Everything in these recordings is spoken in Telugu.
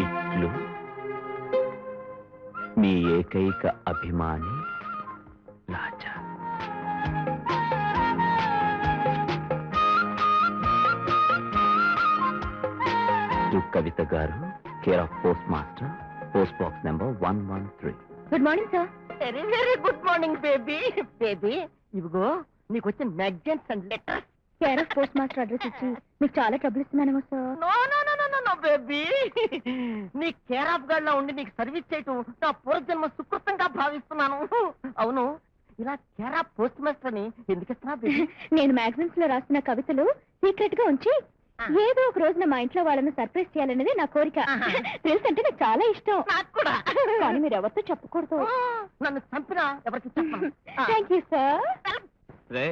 ఇట్లు మీ ఏకైక అభిమాని Raja. Kavitha garu, care of post master, post box number 113. Good morning sir. Very very good morning baby. Baby ఇవిగో నీకు వచ్చిన magazines and letters. Care of post master address ఇచ్చి మీకు చాలా ట్రబుల్ ఇస్తున్నానేమో sir. No no no no no baby, నీ కేర్ ఆఫ్ గార్డ్ లా ఉండి నీకు సర్వీస్ చేయటం నా పూర్వజన్మ సుకృతంగా భావిస్తున్నాను. అవును, ఇలా కేర్ ఆఫ్ పోస్ట్ మాస్టర్ అని ఎందుకు ఇస్తున్నా బేబీ? నేను మ్యాగజైన్స్ లో రాసిన కవితలు సీక్రెట్ గా ఉంచి ఏదో ఒక రోజున మా ఇంట్లో వాళ్ళని సర్ప్రైజ్ చేయాలనేది నా కోరిక. తెలుసంటే నాకు చాలా ఇష్టం. నాకు కూడా. కానీ మీరు ఎవరితో చెప్పకూడదు. నన్ను చంపినా ఎవరికి చెప్పను. Thank you sir. రే,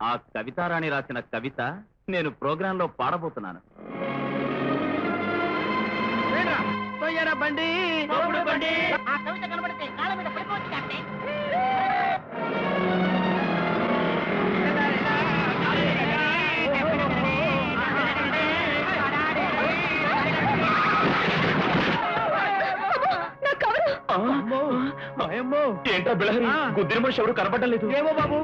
ఆ కవితారాణి రాసిన కవిత నేను ప్రోగ్రామ్ లో పాడబోతున్నాను. బండి ఆ కవిత కనబడితే కాళ్ళ మీద పడిపోవచ్చు కంటే. ఏంటో బిళహరి, గుద్దిన మనిషి ఎవరు కనపడడం లేదు. ఏమో బాబు,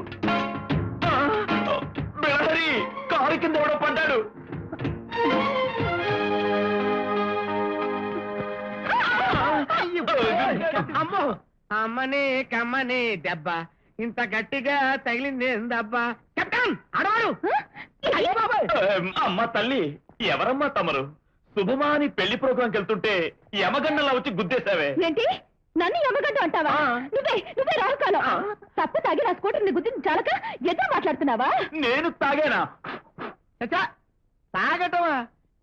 బిళహరి కారు కింద ఎవడో పడ్డాడు. అమ్మో, అమ్మని కమ్మని దెబ్బ ఇంత గట్టిగా తగిలింది దెబ్బా. కెప్టెన్ అడవాడు. అమ్మ తల్లి, ఎవరమ్మా తమరు? శుభమాని పెళ్లి ప్రోగ్రాంకి వెళ్తుంటే యమగన్నలా వచ్చి గుద్దేశావే. ఏంటి, నన్ను యమగడ్డ అంటావా? నువ్వే రాహుకాలం. తప్పు తాగి నా స్కూటర్ ని గుర్తించి చాలక ఎదురు మాట్లాడుతున్నావా? నేను తాగానా? తాగటమా?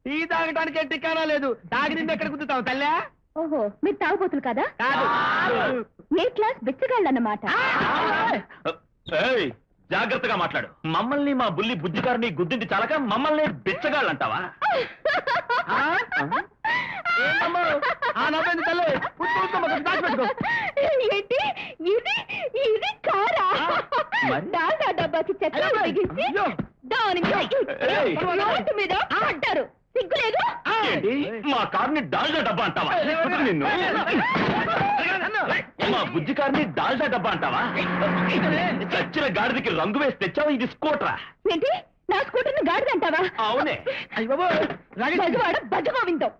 టీ తాగటానికి టికానా లేదు. తాగి నిండి ఎక్కడ గుద్దుతావు తల్లా? ఓహో, మీరు తాగుబోతులు కదా? కాదు. ఏ క్లాస్ బిచ్చగాళ్ళన్నమాట. జాగ్రత్తగా మాట్లాడు. మమ్మల్ని మా బుల్లి బుజ్జిగారిని గుద్దింటి చాలక మమ్మల్ని బిచ్చగాళ్ళంటావా? ఏంటి ఇది? ఇది కారా? డాల్డా డబ్బాకి చెత్త బిగించి దాని రోడ్డు మీద పడ్డారు. సిగ్గులేదు? మా కార్ని డాల్డా డబ్బా అంటావా? నిన్ను మా బుజ్జి కార్ని డాల్డా డబ్బా అంటావా? చచ్చిన గాడిదకి రంగు వేసి తెచ్చావు. ఇది స్కూటరా? ఏంటి, నా స్కూటర్ ని గాడిద అంటావా? అవునే. బజవాడ బజగోవిందం.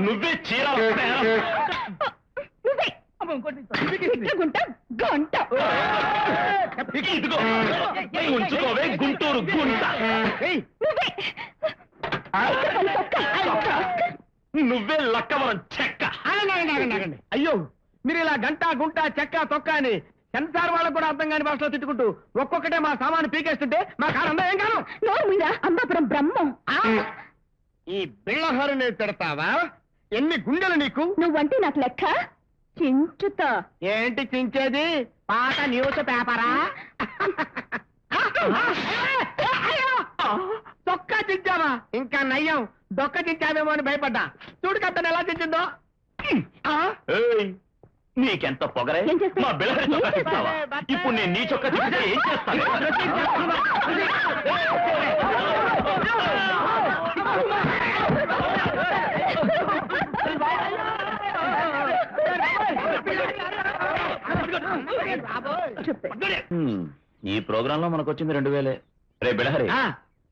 నువ్వే చీర నువ్వే గుంట గంట. ఇదిగో ఉంచుకోవే గుంటూరు గుంట. నువ్వే లక్కవరం చెక్క. అయ్యో, మీరు ఇలా గంట గుంట చెక్క తొక్క అని సెన్సార్ వాళ్ళకు కూడా అర్థం కాని భాషలో తిట్టుకుంటూ ఒక్కొక్కటే మా సామాను పీకేస్తుంటే మా కారం ఏం కాదు. నోరు మీద అంబాపురం బ్రహ్మం. ఈ బిళ్ళహరిని తిడతావా? ఎన్ని గుండెలు నీకు? నువ్వంటే నాకు లెక్క. చించుతా. ఏంటి చించేది? పాత న్యూస్ పేపరా? తొక్క చించావా? ఇంకా నయ్యం, దొక్క చించావేమో అని భయపడ్డా. చూడు కట్టను ఎలా చించిందో. నీకెంత పొగరే? మా బిళ్ళహరి చొక్కా తిప్పుతావా? ఇప్పుడు నేను నీ చొక్కా తిప్పితే ఏం చేస్తాను? ఈ ప్రోగ్రామ్ లో మనకు వచ్చింది 2000. రే బిళహరి,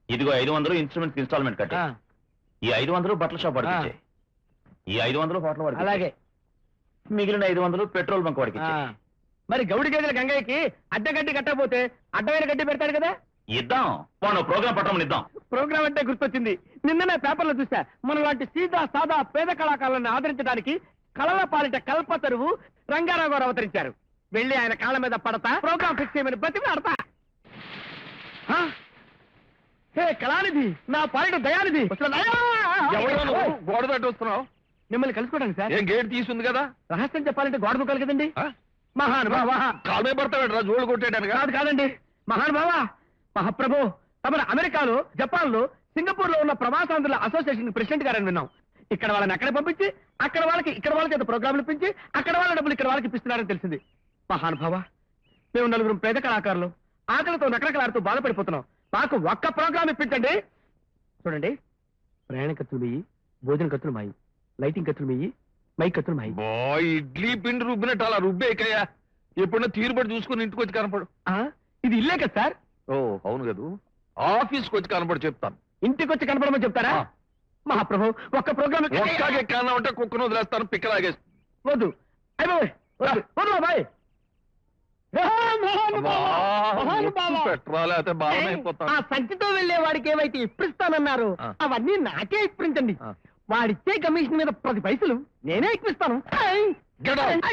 ఇదిగో 500 ఇన్స్ట్రుమెంట్స్ ఇన్స్టాల్మెంట్ కట్టి ఈ 500 బట్టల షాప్ వాడికి, ఈ 500 హోటల్ వాడికి, అలాగే మిగిలిన 500 పెట్రోల్ బంక్ వాడికి. మరి గౌడి గేదెల గంగయ్యకి అడ్డగడ్డి కట్టకపోతే అడ్డమైన గడ్డి పెడతాడు కదా? ఇద్దాం. వాడు ప్రోగ్రామ్ పట్టమని ఇద్దాం. ప్రోగ్రామ్ అంటే గుర్తొచ్చింది. నిన్ననే పేపర్లో చూసా, మన లాంటి సీదా సాదా పేద కళాకారులను ఆదరించడానికి కళల పాలిట కల్పతరువు రంగారావు గారు అవతరించారు. వెళ్ళి ఆయన కాళ్ళ మీద పడతా ప్రోగ్రామ్ ఫిక్స్ చేయమని బతిమాడతా. హే కళానిధి, నా పాలిట దయానిధి, గోడ తట్టు వస్తున్నావు? మిమ్మల్ని కలుసుకోవడానికి సార్. ఏం గేట్ తీసుంది కదా? రహస్యం చెప్పాలంటే గోడ దూకాలి కదండి. మహానుభావ, కాలు మీద పడతాడు రా, జోడు కొట్టాడు. కాదండి మహానుభావ, మహాప్రభు, తమ అమెరికాలో, జపాన్ లో, సింగపూర్ లో ఉన్న ప్రవాసాంధ్రుల అసోసియేషన్ ప్రెసిడెంట్ గారని విన్నాం. ఇక్కడ వాళ్ళని అక్కడ పంపించి అక్కడ వాళ్ళకి ఇక్కడ వాళ్ళకి ఏదో ప్రోగ్రాంలు ఇప్పించి అక్కడ వాళ్ళ డబ్బులు ఇక్కడ వాళ్ళకి ఇప్పిస్తున్నారని తెలిసింది. మహానుభావ, మేము 4 పేద కళాకారులు ఆకలితో నకరకలాడుతూ బాధపడిపోతున్నాం. మాకు ఒక్క ప్రోగ్రాం ఇప్పించండి. చూడండి, ప్రయాణ ఖర్చులు వెయ్యి, భోజన ఖర్చులు మాయి, లైటింగ్ ఖర్చులు వెయ్యి, మైక్ ఖర్చులు మాయి. ఇడ్లీ పిండి రుబ్బినట్టు అలా రుబ్బేకయ్యా. ఎప్పుడన్నా తీరుబడి చూసుకుని ఇంటికి వచ్చి కనపడు. ఇది ఇల్లే కదా సార్? ఓ అవును కదూ. ఆఫీస్కి వచ్చి కనపడి చెప్తాను. ఇంటికి వచ్చి కనపడమని చెప్తారా? మహాప్రభు ఒక్క ప్రోగ్రామ్ ఒక్కగా ఎక్కడన్నా ఉంటే కుక్కను వదిలేస్తాను, పిక్కలాగేస్తాను. వద్దు. అయ్య బాబాయ్ పెట్టరా లేకపోతే బాగా అయిపోతాను. ఆ సంచితో వెళ్లే వాడికి ఏవైతే ఇప్పిస్తానన్నారు అవన్నీ నాకే ఇప్పించండి. వాడిచ్చే కమిషన్ మీద 10 పైసలు నేనే ఇప్పిస్తాను. Get out.